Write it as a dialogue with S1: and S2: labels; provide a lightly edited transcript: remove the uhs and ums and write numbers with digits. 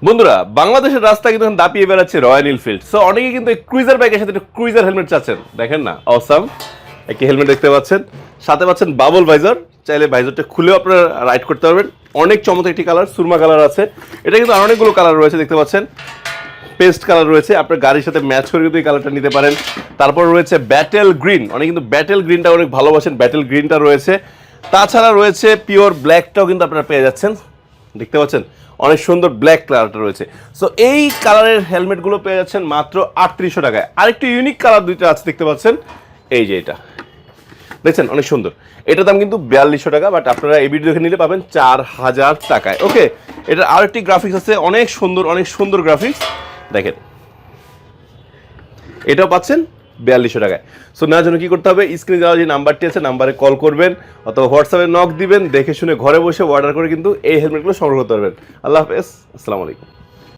S1: বন্ধুরা, বাংলাদেশের রাস্তা কিন্তু এখন দাপিয়ে বেড়াচ্ছে রয়্যাল এনফিল্ড। সো অনেকে কিন্তু ক্রুইজার বাইকের সাথে ক্রুইজার হেলমেট চাচ্ছেন। দেখেন না, অসাম একটি হেলমেট দেখতে পাচ্ছেন, সাথে পাচ্ছেন বাবল ভাইজার। চাইলে ভাইজারটা খুলেও আপনারা রাইড করতে পারবেন। অনেক চমৎকার একটি কালার, সুরমা কালার আছে। এটা কিন্তু আর অনেকগুলো কালার রয়েছে, দেখতে পাচ্ছেন পেস্ট কালার রয়েছে, আপনার গাড়ির সাথে ম্যাচ করে কিন্তু এই কালারটা নিতে পারেন। তারপর রয়েছে ব্যাটেল গ্রিন, অনেক কিন্তু ব্যাটেল গ্রিনটা অনেক ভালোবাসেন, ব্যাটেল গ্রিনটা রয়েছে। তাছাড়া রয়েছে পিওর ব্ল্যাকটাও কিন্তু আপনারা পেয়ে যাচ্ছেন, দেখতে পাচ্ছেন অনেক সুন্দর ব্ল্যাক কালারটা রয়েছে। সো এই কালারের হেলমেটগুলো পেয়ে যাচ্ছেন মাত্র 3800 টাকায়। আরেকটু ইউনিক কালার দুইটা আছে, দেখতে পাচ্ছেন এই যে এটা দেখছেন অনেক সুন্দর, এটার দাম কিন্তু 4200 টাকা, বাট আপনারা এই ভিডিও দেখে নিলে পাবেন 4000 টাকায়। ওকে, এটার আরেকটি গ্রাফিক্স আছে, অনেক সুন্দর গ্রাফিক্স দেখেন, এটাও পাচ্ছেন 4200 টাকায়। সো নেওয়ার জন্য কি করতে হবে, স্ক্রিনে দেওয়া যে নাম্বারটি আছে নাম্বারে কল করবেন অথবা হোয়াটসঅ্যাপে নক দিবেন, দেখে শুনে ঘরে বসে অর্ডার করে কিন্তু এই হেলমেটগুলো সংগ্রহ করতে পারবেন। আল্লাহ হাফেজ, আসসালামু আলাইকুম।